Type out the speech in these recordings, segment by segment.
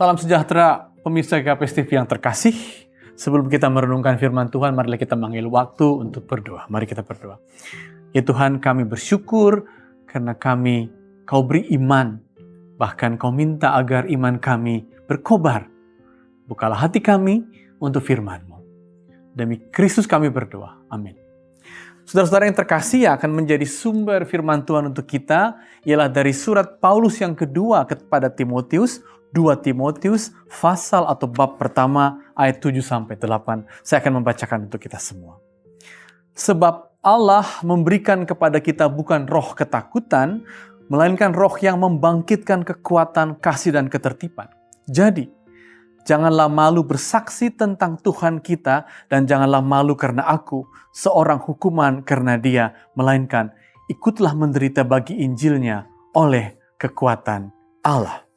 Salam sejahtera pemirsa KPS TV yang terkasih. Sebelum kita merenungkan firman Tuhan, marilah kita manggil waktu untuk berdoa. Mari kita berdoa. Ya Tuhan, kami bersyukur karena Kau beri iman. Bahkan Kau minta agar iman kami berkobar. Bukalah hati kami untuk firman-Mu. Demi Kristus kami berdoa. Amin. Saudara-saudara yang terkasih, yang akan menjadi sumber firman Tuhan untuk kita ialah dari surat Paulus yang kedua kepada Timotius, 2 Timotius pasal atau bab pertama ayat 7-8. Saya akan membacakan untuk kita semua. Sebab Allah memberikan kepada kita bukan roh ketakutan, melainkan roh yang membangkitkan kekuatan, kasih dan ketertiban. Jadi, janganlah malu bersaksi tentang Tuhan kita dan janganlah malu karena aku, seorang hukuman karena Dia, melainkan ikutlah menderita bagi Injilnya oleh kekuatan Allah.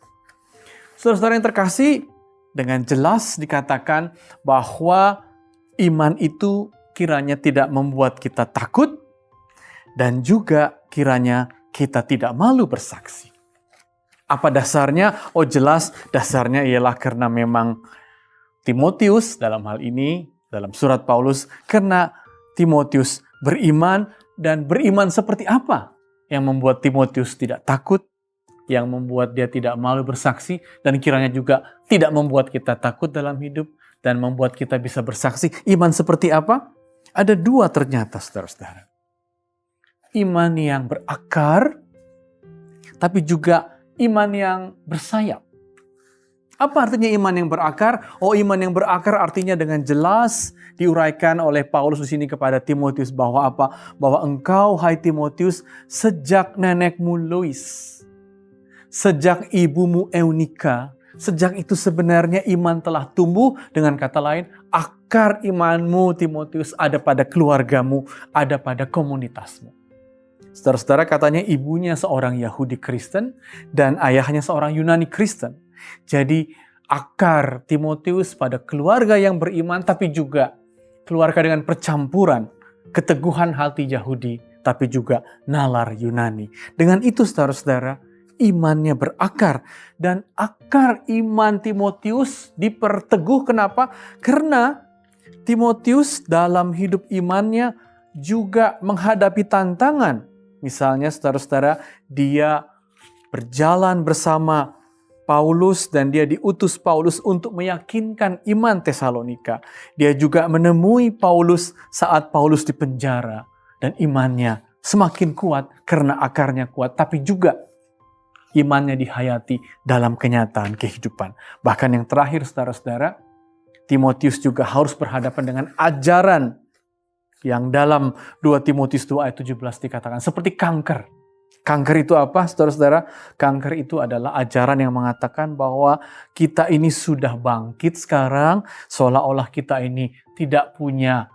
Saudara-saudara yang terkasih, dengan jelas dikatakan bahwa iman itu kiranya tidak membuat kita takut dan juga kiranya kita tidak malu bersaksi. Apa dasarnya? Oh jelas dasarnya ialah karena memang Timotius dalam hal ini, dalam surat Paulus, karena Timotius beriman dan beriman seperti apa yang membuat Timotius tidak takut, yang membuat dia tidak malu bersaksi, dan kiranya juga tidak membuat kita takut dalam hidup dan membuat kita bisa bersaksi. Iman seperti apa? Ada dua ternyata, saudara-saudara. Iman yang berakar, tapi juga iman yang bersayap. Apa artinya iman yang berakar? Oh, iman yang berakar artinya dengan jelas diuraikan oleh Paulus di sini kepada Timotius bahwa apa? Bahwa engkau, hai Timotius, sejak nenekmu Lois, sejak ibumu Eunika, sejak itu sebenarnya iman telah tumbuh. Dengan kata lain, akar imanmu Timotius ada pada keluargamu, ada pada komunitasmu. Saudara-saudara, katanya ibunya seorang Yahudi Kristen dan ayahnya seorang Yunani Kristen. Jadi akar Timotius pada keluarga yang beriman, tapi juga keluarga dengan percampuran keteguhan hati Yahudi, tapi juga nalar Yunani. Dengan itu saudara-saudara, imannya berakar. Dan akar iman Timotius diperteguh. Kenapa? Karena Timotius dalam hidup imannya juga menghadapi tantangan. Misalnya saudara-saudara, dia berjalan bersama Paulus dan dia diutus Paulus untuk meyakinkan iman Tesalonika. Dia juga menemui Paulus saat Paulus dipenjara. Dan imannya semakin kuat karena akarnya kuat. Tapi juga imannya dihayati dalam kenyataan kehidupan. Bahkan yang terakhir saudara-saudara, Timotius juga harus berhadapan dengan ajaran yang dalam 2 Timotius 2 ayat 17 dikatakan seperti kanker. Kanker itu apa, saudara-saudara? Kanker itu adalah ajaran yang mengatakan bahwa kita ini sudah bangkit sekarang, seolah-olah kita ini tidak punya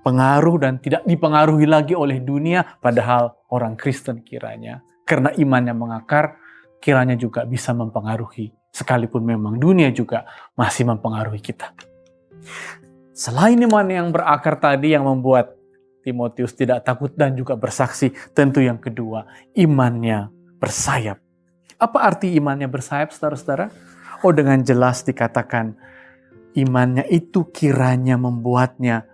pengaruh dan tidak dipengaruhi lagi oleh dunia, padahal orang Kristen kiranya, karena imannya mengakar, kiranya juga bisa mempengaruhi, sekalipun memang dunia juga masih mempengaruhi kita. Selain iman yang berakar tadi yang membuat Timotius tidak takut dan juga bersaksi, tentu yang kedua, imannya bersayap. Apa arti imannya bersayap, saudara-saudara? Oh, dengan jelas dikatakan, imannya itu kiranya membuatnya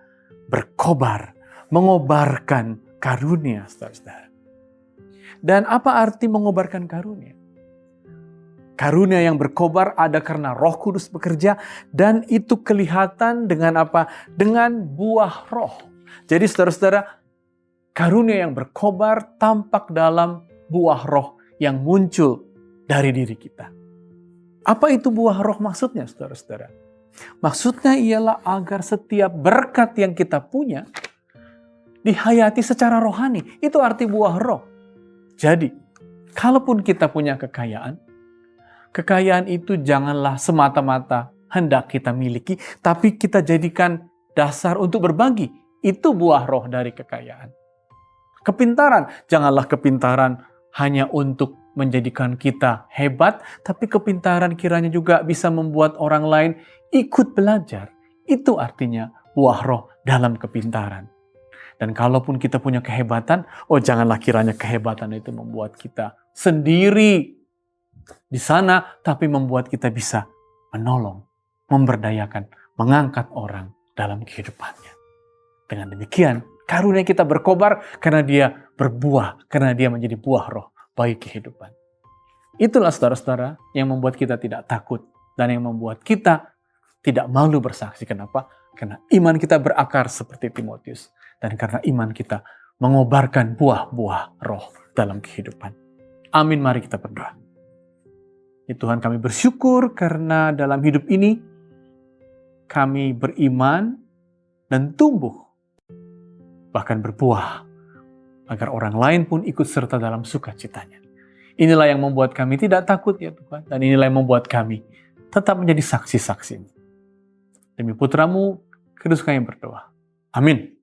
berkobar, mengobarkan karunia, saudara-saudara. Dan apa arti mengobarkan karunia? Karunia yang berkobar ada karena Roh Kudus bekerja dan itu kelihatan dengan apa? Dengan buah roh. Jadi saudara-saudara, karunia yang berkobar tampak dalam buah roh yang muncul dari diri kita. Apa itu buah roh maksudnya, saudara-saudara? Maksudnya ialah agar setiap berkat yang kita punya dihayati secara rohani. Itu arti buah roh. Jadi, kalaupun kita punya kekayaan itu janganlah semata-mata hendak kita miliki, tapi kita jadikan dasar untuk berbagi. Itu buah roh dari kekayaan. Kepintaran, janganlah kepintaran hanya untuk menjadikan kita hebat, tapi kepintaran kiranya juga bisa membuat orang lain ikut belajar. Itu artinya buah roh dalam kepintaran. Dan kalaupun kita punya kehebatan, oh janganlah kiranya kehebatan itu membuat kita sendiri di sana, tapi membuat kita bisa menolong, memberdayakan, mengangkat orang dalam kehidupannya. Dengan demikian, karunia kita berkobar karena dia berbuah, karena dia menjadi buah roh bagi kehidupan. Itulah saudara-saudara yang membuat kita tidak takut dan yang membuat kita tidak malu bersaksi. Kenapa? Karena iman kita berakar seperti Timotius dan karena iman kita mengobarkan buah-buah roh dalam kehidupan. Amin, mari kita berdoa. Ya Tuhan, kami bersyukur karena dalam hidup ini kami beriman dan tumbuh, bahkan berbuah, agar orang lain pun ikut serta dalam sukacitanya. Inilah yang membuat kami tidak takut ya Tuhan, dan inilah yang membuat kami tetap menjadi saksi-saksi-Mu. Demi putra-Mu, kudus kami berdoa. Amin.